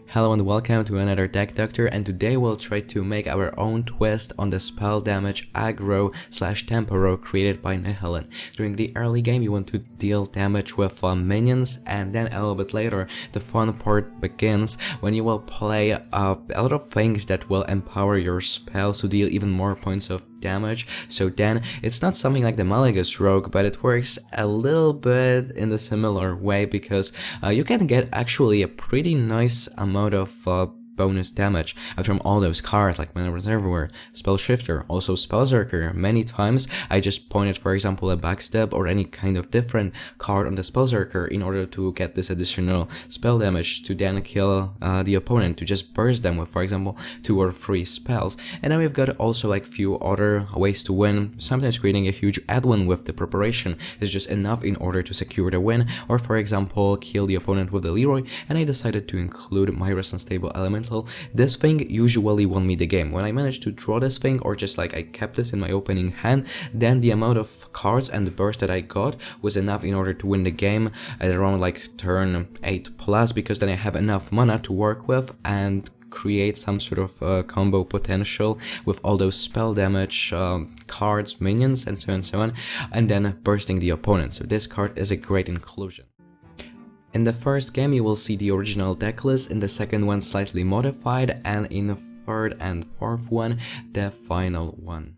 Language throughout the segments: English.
Hello and welcome to another Deck Doctor, and today we'll try to make our own twist on the spell damage aggro / tempo created by Nihilin. During the early game you want to deal damage with minions, and then a little bit later the fun part begins when you will play a lot of things that will empower your spells to deal even more points of damage. So then it's not something like the Malagus Rogue, but it works a little bit in the similar way because you can get actually a pretty nice amount of bonus damage from all those cards like Mana Reservoir, Spell Shifter, also Spellzerker. Many times I just pointed, for example, a Backstab or any kind of different card on the Spellzerker in order to get this additional spell damage to then kill the opponent, to just burst them with, for example, 2 or 3 spells. And then we've got also like few other ways to win. Sometimes creating a huge add-win with the preparation is just enough in order to secure the win, or for example kill the opponent with the Leroy, and I decided to include Myra's Unstable Elemental. This thing usually won me the game. When I managed to draw this thing, or just like I kept this in my opening hand, then the amount of cards and the burst that I got was enough in order to win the game at around like turn 8 plus, because then I have enough mana to work with and create some sort of combo potential with all those spell damage cards, minions, and so on, and then bursting the opponent. So this card is a great inclusion. In the first game you will see the original deck list, in the second one slightly modified, and in the third and fourth one the final one.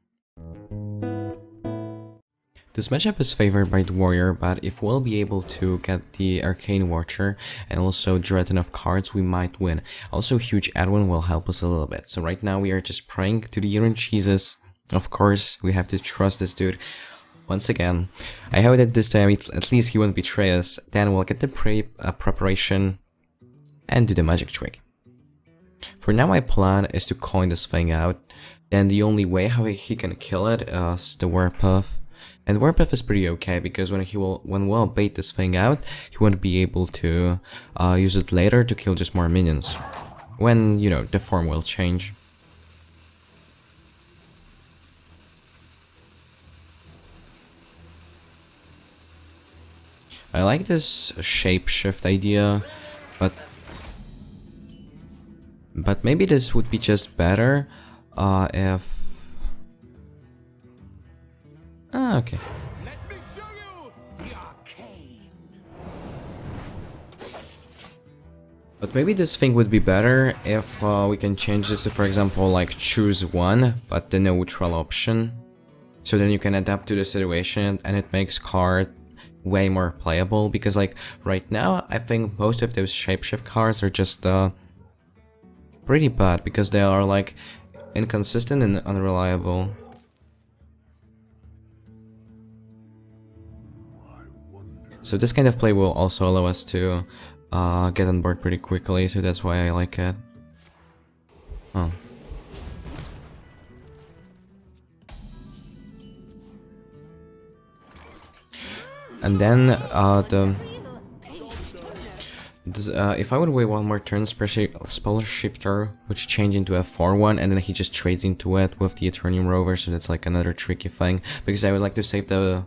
This matchup is favored by the Warrior, but if we'll be able to get the Arcane Watcher and also draw enough cards, we might win. Also, huge add-on will help us a little bit. So right now we are just praying to the Iron Jesus. Of course, we have to trust this dude. Once again, I hope that this time at least he won't betray us. Then we'll get the preparation and do the magic trick. For now my plan is to coin this thing out. Then the only way how he can kill it is the Warpath. And Warpath is pretty okay because when we'll bait this thing out, he won't be able to use it later to kill just more minions. When, you know, the form will change. I like this shapeshift idea, but maybe this would be just better if... okay. Let me show you the arcane. But maybe this thing would be better if we can change this to, for example, like choose one, but the neutral option. So then you can adapt to the situation and it makes card way more playable, because like right now I think most of those shapeshift cards are just pretty bad because they are like inconsistent and unreliable. So this kind of play will also allow us to get on board pretty quickly, so that's why I like it. Oh. And then if I would wait one more turn, Spell Shifter would change into a 4/1, and then he just trades into it with the Eternium Rover, so that's like another tricky thing, because I would like to save the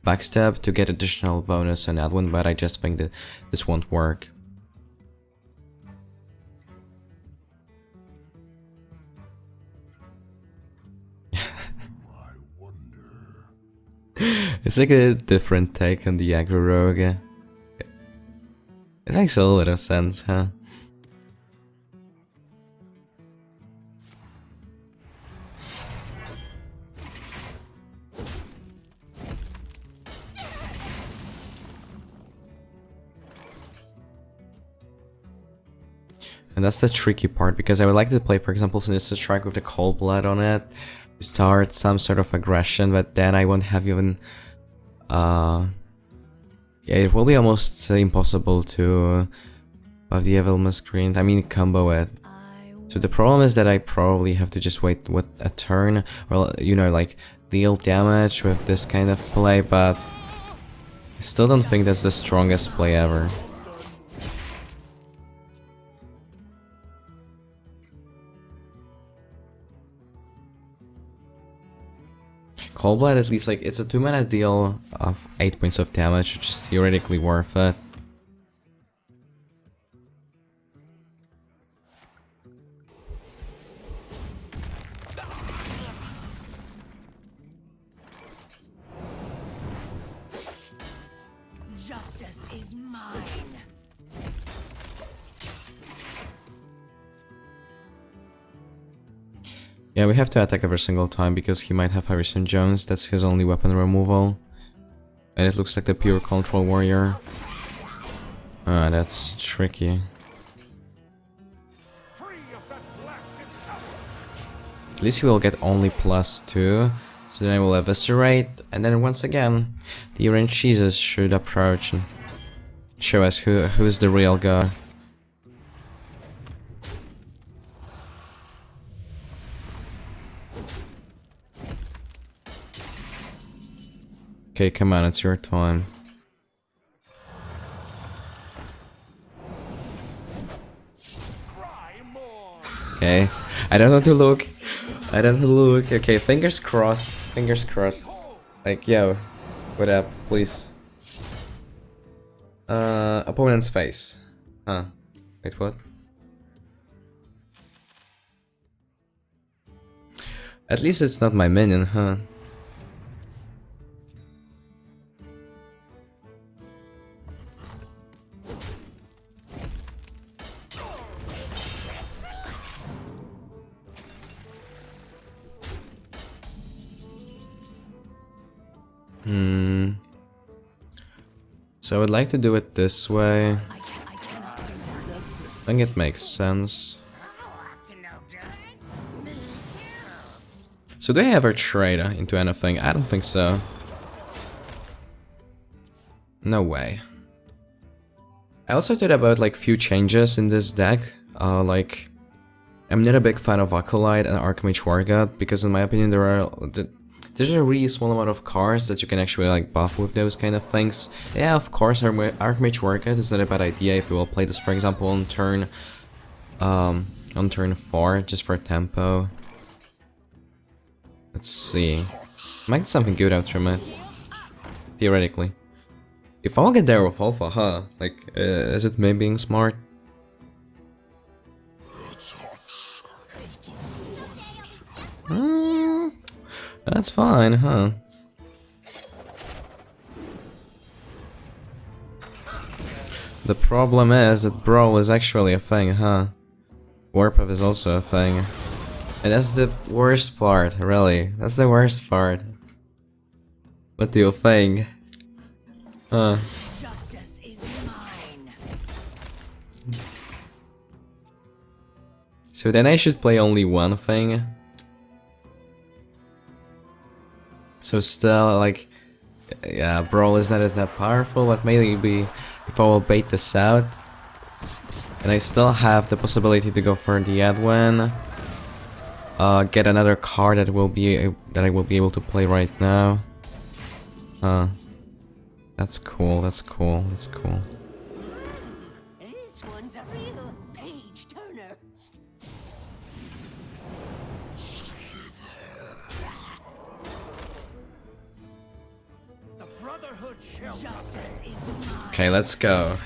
Backstab to get additional bonus and add one, but I just think that this won't work. It's like a different take on the aggro rogue. It makes a little sense, huh? And that's the tricky part, because I would like to play, for example, Sinister Strike with the Cold Blood on it, start some sort of aggression, but then I won't have even yeah, it will be almost impossible to have the Evil Miscreant, I mean combo it. So the problem is that I probably have to just wait a turn, or you know, like deal damage with this kind of play, but I still don't think that's the strongest play ever. Cold Blood, at least, like, it's a 2-mana deal of 8 points of damage, which is theoretically worth it. Yeah, we have to attack every single time because he might have Harrison Jones. That's his only weapon removal. And it looks like the pure control warrior. Ah, that's tricky. At least he will get only +2. So then I will eviscerate. And then once again, the orange cheeses should approach and show us who's the real guy. Okay, come on, it's your time. Okay, I don't know to look. I don't know to look. Okay, fingers crossed. Fingers crossed. Like, yo, what up, please? Opponent's face. Huh. Wait, what? At least it's not my minion, huh? So I would like to do it this way. I think it makes sense. So do I ever trade into anything? I don't think so. No way. I also thought about like few changes in this deck. Like, I'm not a big fan of Acolyte and Archmage Wargod because in my opinion there's a really small amount of cards that you can actually like buff with those kind of things. Yeah, of course, Archmage Wargod is not a bad idea if you will play this, for example, on turn 4, just for tempo. Let's see. Might get something good out from it. Theoretically. If I'll get there with Alpha, huh? Like, is it me being smart? That's fine, huh? The problem is that Brawl is actually a thing, huh? Warpath is also a thing. And that's the worst part, really. That's the worst part. What do you think? Huh? Justice is mine. So then I should play only one thing. So still, like, yeah, Brawl is not as that powerful, but maybe if I will bait this out, and I still have the possibility to go for the Edwin, get another card that I will be able to play right now. That's cool. That's cool. That's cool. This one's a real page turner. The Brotherhood shall Justice is mine. Okay, let's go.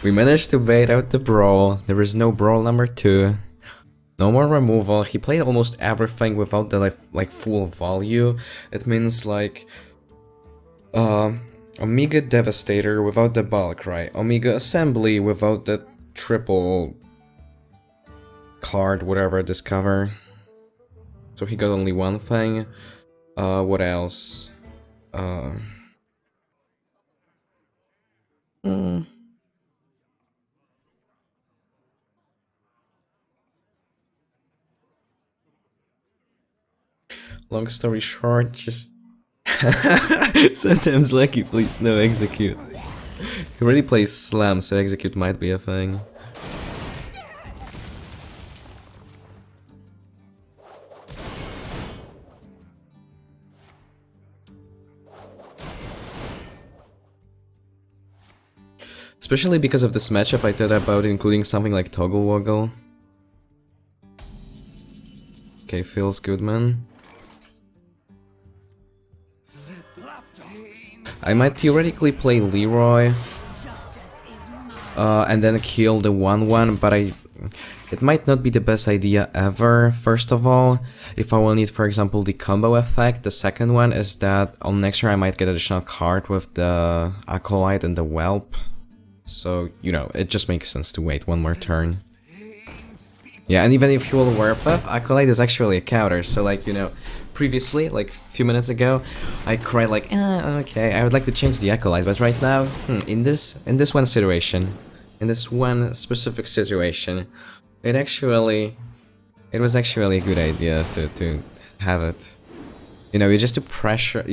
We managed to bait out the Brawl. There is no Brawl number 2. No more removal. He played almost everything without the like full value. It means like Omega Devastator without the bulk, right? Omega Assembly without the triple card, whatever, discover. So he got only one thing. What else? Long story short, just sometimes lucky, please no execute. He already plays Slam, so execute might be a thing. Especially because of this matchup, I thought about including something like Toggle Woggle. Okay, feels good, man. I might theoretically play Leroy and then kill the 1/1, but it might not be the best idea ever. First of all, if I will need, for example, the combo effect, the second one is that on next turn I might get additional card with the Acolyte and the Whelp. So, you know, it just makes sense to wait one more turn. Yeah, and even if he will warp up, Acolyte is actually a counter, so like, you know, previously, like a few minutes ago, I cried like, okay, I would like to change the Acolyte, but right now, in this one situation, in this one specific situation, it was actually a good idea to have it. You know, you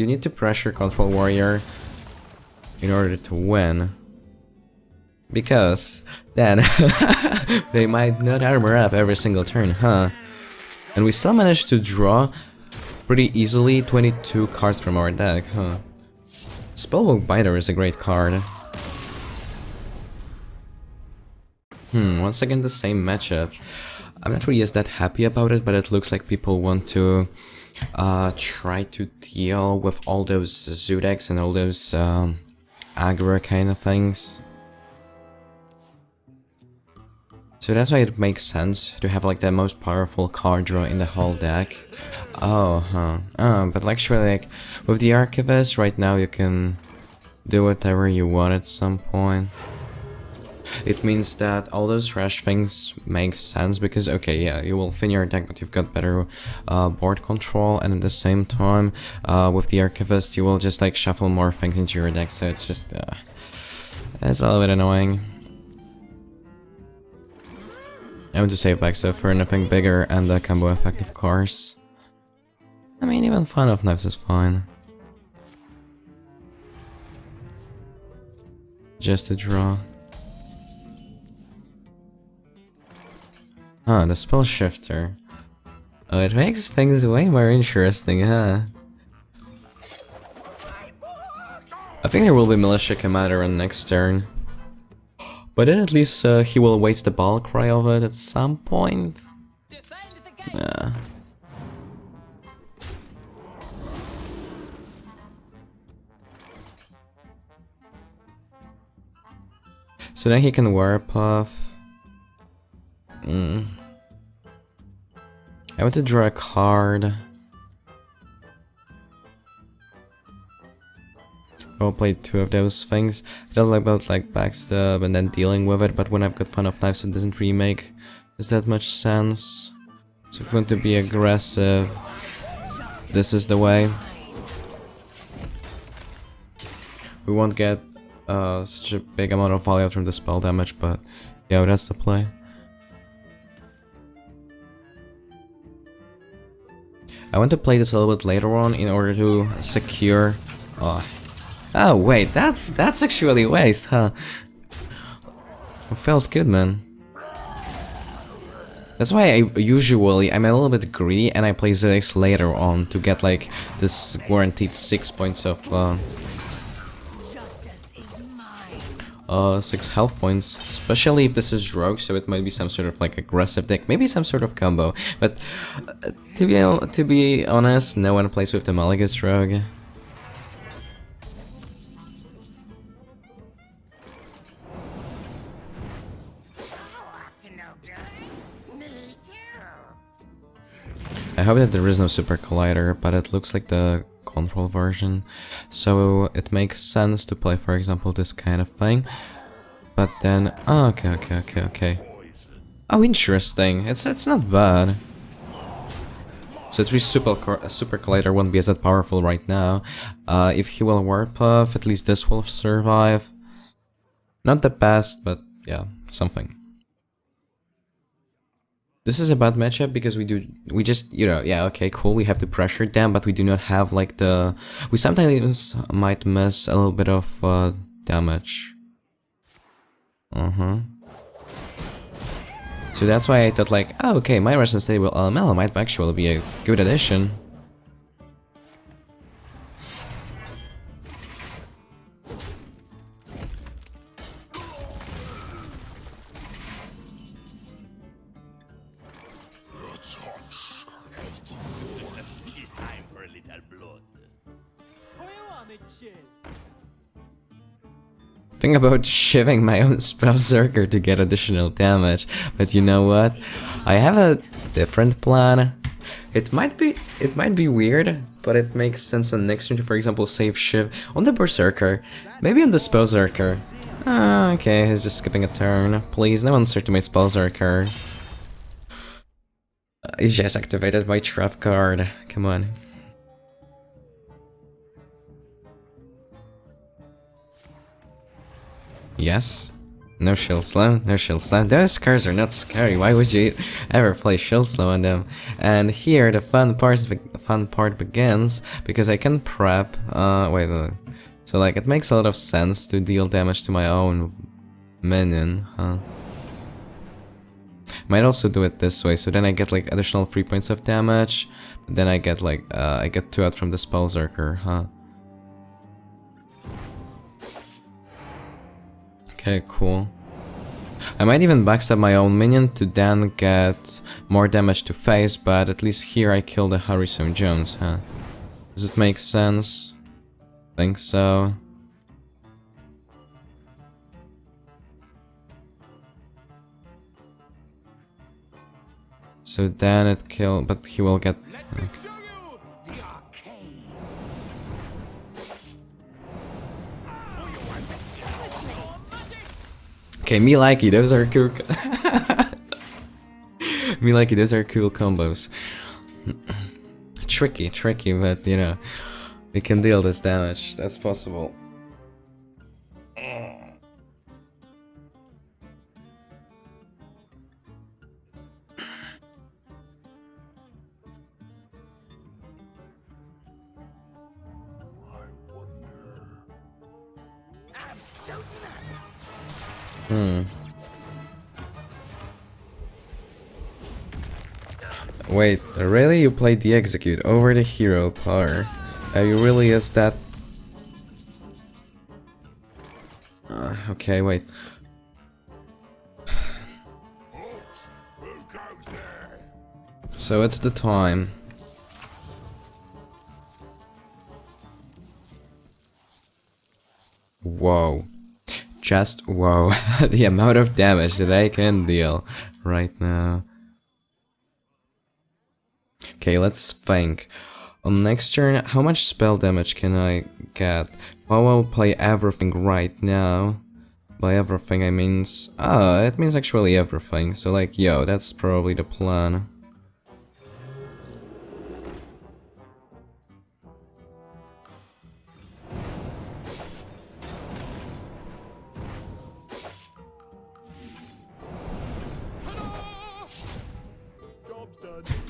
need to pressure Control Warrior in order to win. Because then they might not armor up every single turn, huh? And we still managed to draw pretty easily 22 cards from our deck, huh? Spellbook Biter is a great card. Once again the same matchup. I'm not really that happy about it, but it looks like people want to try to deal with all those Zoodex and all those aggro kind of things. So that's why it makes sense to have like the most powerful card draw in the whole deck. But actually, like with the Archivist right now you can do whatever you want at some point. It means that all those trash things make sense because, okay, yeah, you will thin your deck, but you've got better board control, and at the same time, with the Archivist, you will just like shuffle more things into your deck, so it's just, it's a little bit annoying. I want to save back so for anything bigger and the combo effect, of course. I mean, even Fun of Knives is fine. Just a draw. Huh, the Spell Shifter. Oh, it makes things way more interesting, huh? I think there will be Militia Commander on next turn. But then at least he will waste the ball cry of it at some point. Yeah. So then he can warp off. I want to draw a card. I'll play two of those things. I don't like about like backstab and then dealing with it, but when I've got Fun of Knives it doesn't really make that much sense. So if we want to be aggressive, this is the way. We won't get such a big amount of value from the spell damage, but yeah, that's the play. I want to play this a little bit later on in order to secure... Oh wait, that's actually a waste, huh? It feels good, man. That's why I'm a little bit greedy and I play ZX later on to get like this guaranteed 6 points of 6 health points, especially if this is rogue, so it might be some sort of like aggressive deck, maybe some sort of combo. But to be honest, no one plays with the Malagus rogue. I hope that there is no Super Collider, but it looks like the control version, so it makes sense to play, for example, this kind of thing. But then, okay. Oh, interesting. It's not bad. So 3 Super Collider won't be as that powerful right now. If he will warp off, at least this will survive. Not the best, but yeah, something. This is a bad matchup because we just, you know, yeah, okay, cool, we have to pressure them, but we do not have like the... We sometimes might miss a little bit of damage. So that's why I thought like, oh, okay, my Resistance Stable LML might actually be a good addition. Think about shivving my own Spellzerker to get additional damage, but you know what? I have a different plan. It might be weird, but it makes sense on next turn to, for example, save Shiv on the Berserker, maybe on the Spellzerker. Okay, he's just skipping a turn. Please, no insert to my spells are occurred. He just activated my trap card. Come on. Yes. No shield slow, no shield slow. Those cards are not scary. Why would you ever play shield slow on them? And here the fun part begins because I can prep. Wait. So like it makes a lot of sense to deal damage to my own minion, huh? Might also do it this way, so then I get like additional 3 points of damage. Then I get like I get 2 out from the Spellzerker, huh? Okay, cool. I might even backstab my own minion to then get more damage to face, but at least here I kill the Hearthstone Jones, huh? Does it make sense? Think so. So then it kill, but he will get. Let me show you the arcade. Okay, me likey, those are cool. Me likey, those are cool combos. Tricky, but you know, we can deal this damage. That's possible. Wait, really? You played the execute over the hero power? Are you really is that? Okay, wait. So it's the time. Whoa. Just whoa. The amount of damage that I can deal right now. Okay, let's think. On next turn, how much spell damage can I get? If I will play everything right now. By everything I means... it means actually everything. So like, yo, that's probably the plan.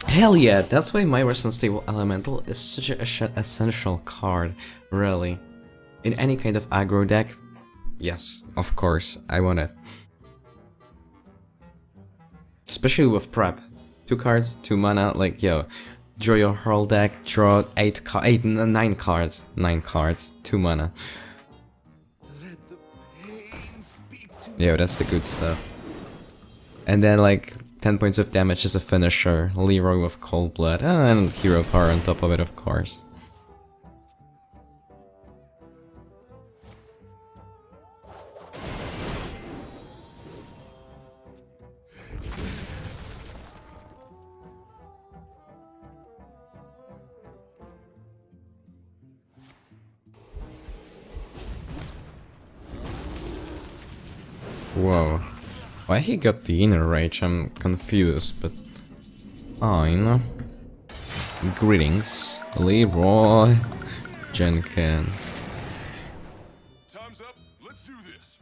Hell yeah, that's why my Unstable Elemental is such an essential card, really. In any kind of aggro deck, yes, of course, I want it. Especially with prep. 2 cards, 2 mana, like, yo, draw your whole deck, draw 9 cards, 9 cards, 2 mana. Yo, that's the good stuff. And then, like, 10 points of damage as a finisher, Leroy with Cold Blood, and Hero Power on top of it, of course. Whoa. Why he got the inner rage, I'm confused, but fine. Greetings, Leroy Jenkins. Time's up. Let's do this.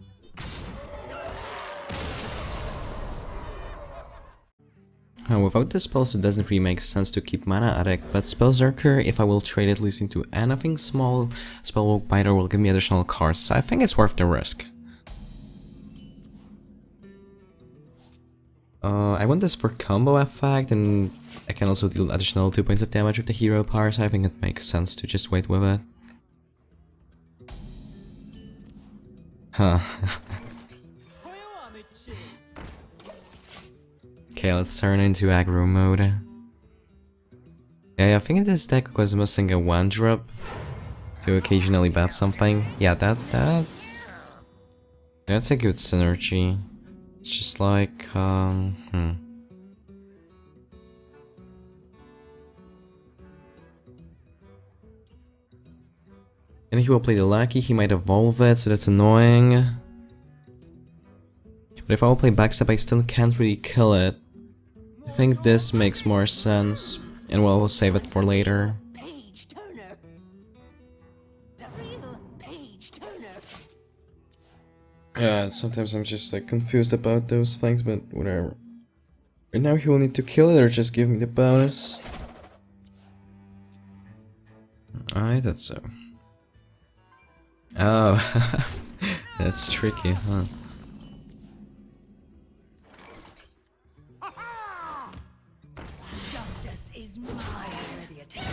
Without the spells, it doesn't really make sense to keep mana at deck, but Spellzerker, if I will trade at least into anything small, Spellbook Biter will give me additional cards, so I think it's worth the risk. I want this for combo effect, and I can also deal additional 2 points of damage with the hero power, so I think it makes sense to just wait with it. Huh. Okay, let's turn into aggro mode. Yeah, I think this deck was missing a 1-drop to occasionally buff something. Yeah, that's a good synergy. It's just like, And he will play the Lucky, he might evolve it, so that's annoying. But if I will play backstep, I still can't really kill it. I think this makes more sense, and we'll save it for later. Page turner. The real page turner. Yeah, sometimes I'm just like confused about those things, but whatever. Right now he will need to kill it or just give me the bonus. I thought so. Oh, that's tricky, huh? Justice is mine. Ready attack.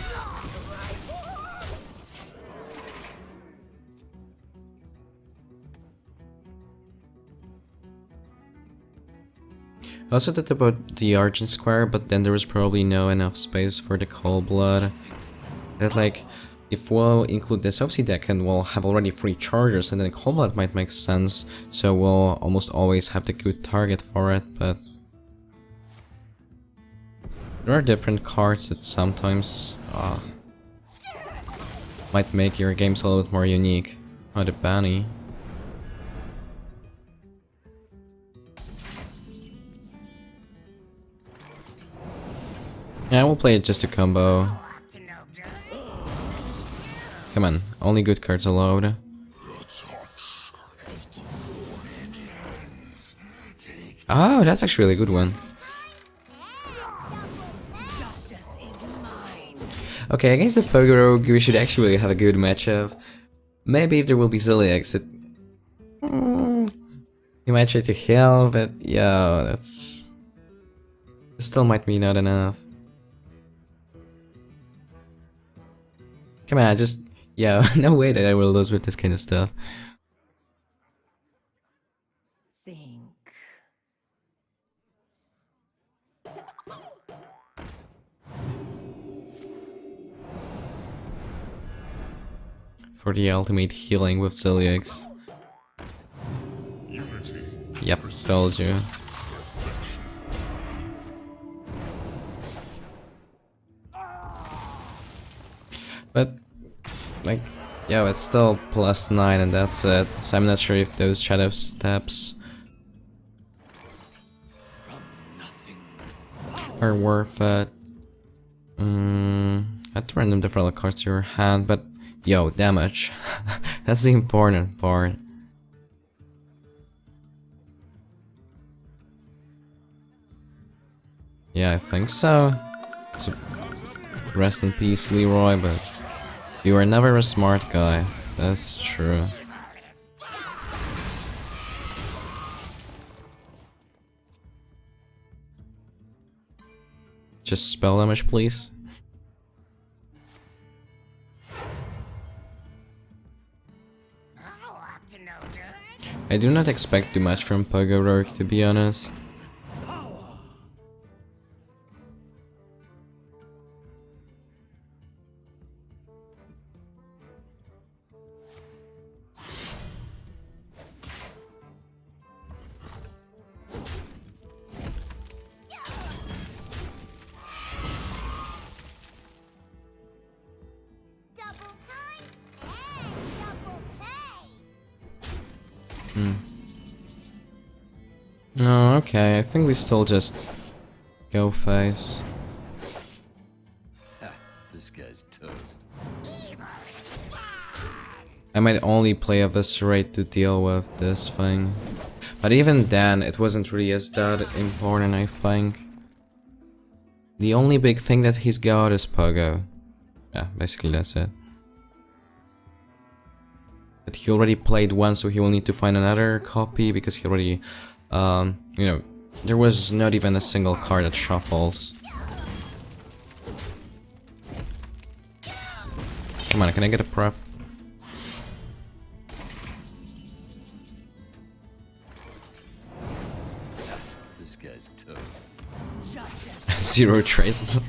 I also thought about the Argent Square, but then there was probably no enough space for the Cold Blood. That like, if we'll include this obviously deck and we'll have already 3 chargers, and then Cold Blood might make sense, so we'll almost always have the good target for it, but... There are different cards that sometimes might make your games a little bit more unique. Oh, the Bunny. Yeah, we'll play it just to combo. Come on, only good cards allowed. Oh, that's actually a good one. Justice is mine. Okay, against the Pogo Rogue, we should actually have a good matchup. Maybe if there will be Zilliax, he might try to heal, but yeah, that's... Still might be not enough. Come on, just... Yeah, no way that I will lose with this kind of stuff. Think. For the ultimate healing with Zilliax. Yep, told you. But, like, yeah, it's still +9 and that's it. So I'm not sure if those shadow steps are worth it. Add random different cards to your hand, but yo, damage. That's the important part. Yeah, I think so. So, rest in peace, Leroy, but you were never a smart guy. That's true. Just spell damage, please. I do not expect too much from Pogo Rogue, to be honest. No, okay, I think we still just go face. This guy's toast. I might only play Eviscerate to deal with this thing. But even then, it wasn't really as that important, I think. The only big thing that he's got is Pogo. Yeah, basically that's it. But he already played one, so he will need to find another copy, because he already... you know, there was not even a single card that shuffles. Come on, can I get a prep? This guy's toast. 0 traces.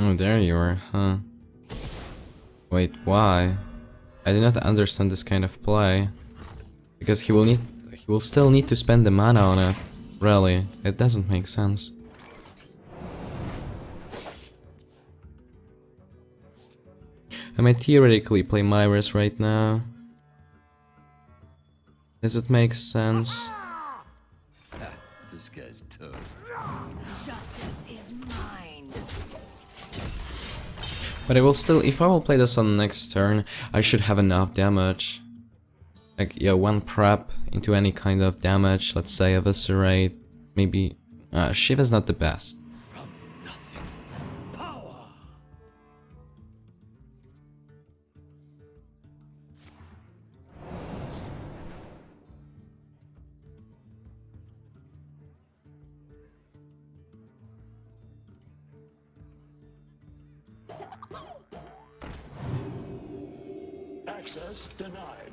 Oh, there you are, huh? Wait, why? I do not understand this kind of play. Because he will still need to spend the mana on it. Really, it doesn't make sense. I might theoretically play Myris right now. Does it make sense? This guy's toast. Justice is mine. But I will still, if I will play this on next turn, I should have enough damage. Like, yeah, one prep into any kind of damage, let's say Eviscerate, maybe... Shiva's not the best. From nothing. Power. Access denied.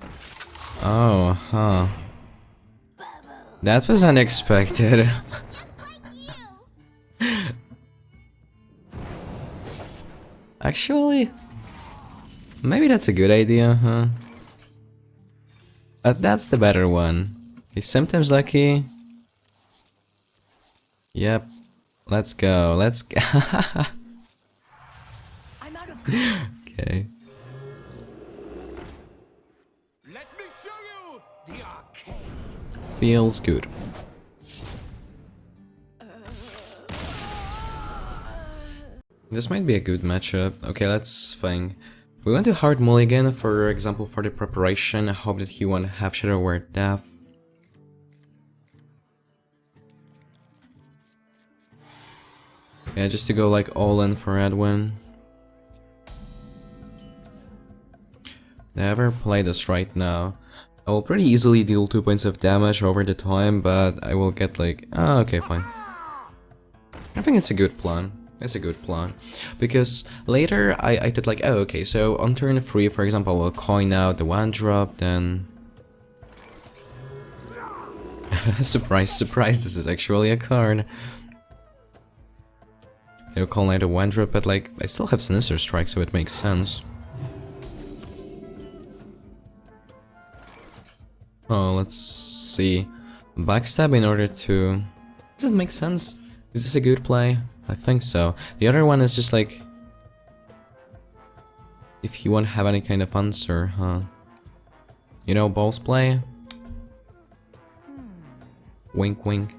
Oh, huh. That was unexpected. Actually, maybe that's a good idea, huh? That's the better one. He's sometimes lucky. Yep. Let's go. Let's go. I'm out of cards. Okay. Let me show you the arcade. Feels good. This might be a good matchup. Okay, let's think. We went to hard mulligan, for example, for the preparation. I hope that he won't have Shadow Word Death. Yeah, just to go like all in for Edwin. Did I ever play this right now? I will pretty easily deal 2 points of damage over the time, but I will get like... Oh, okay, fine. I think it's a good plan. It's a good plan. Because later I did like, oh, okay, so on turn 3, for example, I will coin out the 1-drop, then... Surprise, surprise, this is actually a card. I'll call out a 1-drop, but like, I still have Sinister Strike, so it makes sense. Oh, let's see. Backstab in order to... Does it make sense? Is this a good play? I think so. The other one is just like... If you won't have any kind of answer, huh? You know, balls play? Wink wink.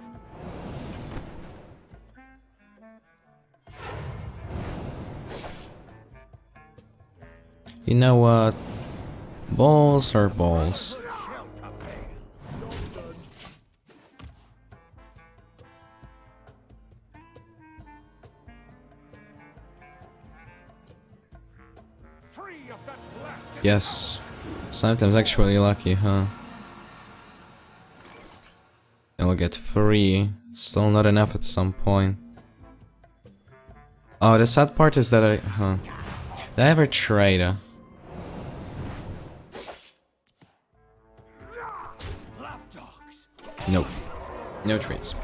You know what? Balls are balls. Free of that blasted. Yes. Sometimes actually lucky, huh? I'll get 3. Still not enough at some point. Oh, the sad part is that Did I ever trade? Lapdogs. Nope. No trades.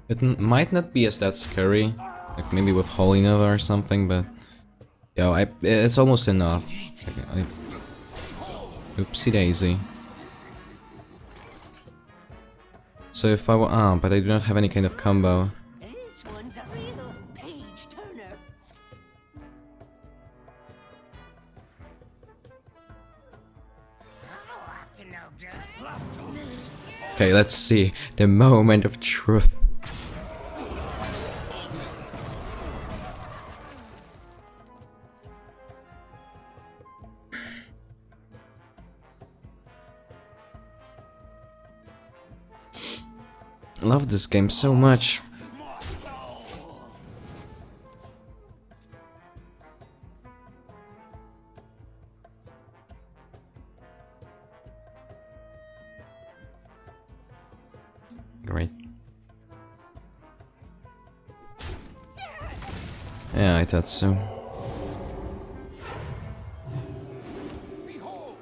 It might not be as that scary, like maybe with Holy Nova or something, but yo, it's almost enough. Oopsie daisy. So if I but I do not have any kind of combo. This one's a real page turner. Okay, let's see the moment of truth. I love this game so much. Great. Yeah, I thought so. Behold.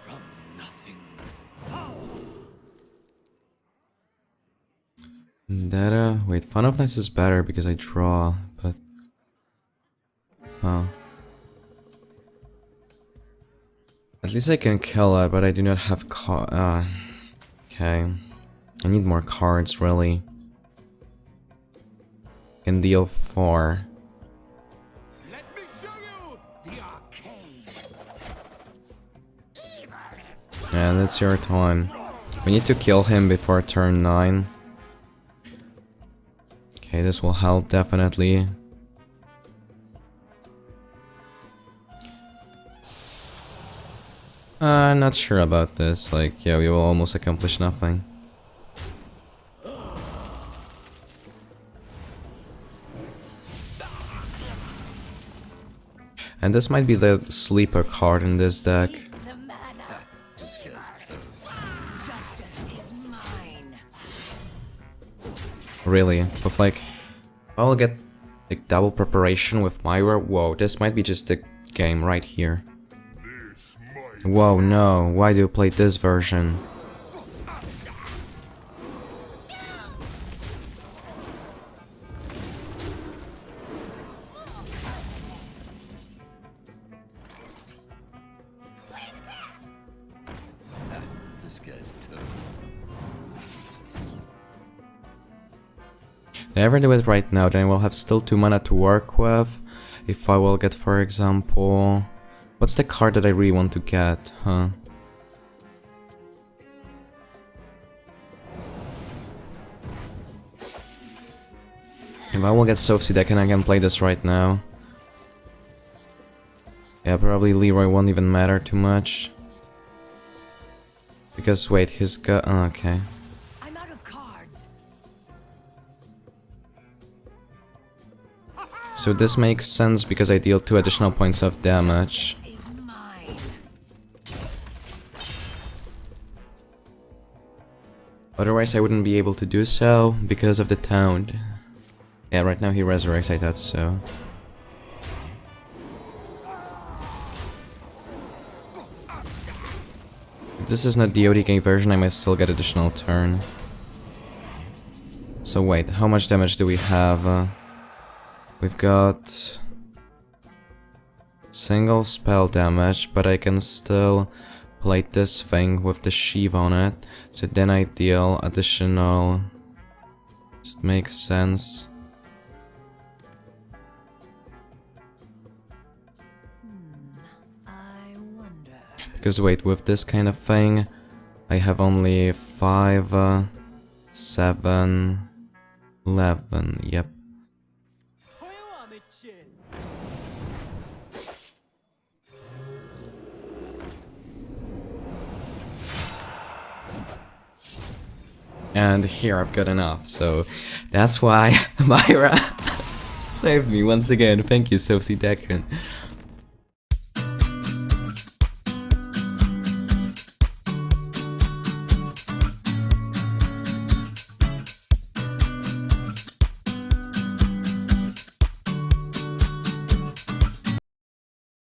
From nothing. Power. Data. Wait, Fun of Nice is better because I draw, but. Oh. At least I can kill it, but I do not have okay. I need more cards, really. Can deal 4. Let me show you the arcade. Yeah, that's your time. We need to kill him before turn 9. Okay, this will help, definitely. Not sure about this. Like, yeah, we will almost accomplish nothing. And this might be the sleeper card in this deck. The mana. Justice is mine. Really, with like, I'll get like double preparation with Myra. Whoa, this might be just the game right here. Whoa, no, why do you play this version? This guy's toast. If I ever do it right now, then I will have still 2 mana to work with. If I will get, for example... What's the card that I really want to get, huh? If I will get Sophie deck and I can play this right now. Yeah, probably Leroy won't even matter too much. Because wait, his got okay. I'm out of cards. So this makes sense because I deal 2 additional points of damage. Is mine. Otherwise I wouldn't be able to do so because of the Taunt. Yeah, right now he resurrects, I thought so. If this is not the ODK version, I might still get additional turn. So wait, how much damage do we have? We've got... single spell damage, but I can still play this thing with the sheave on it. So then I deal additional... Does it make sense? I wonder. Because wait, with this kind of thing, I have only 5, 7, 11, yep. And here I've got enough, so that's why Myra saved me once again. Thank you, Sophie DeckCode.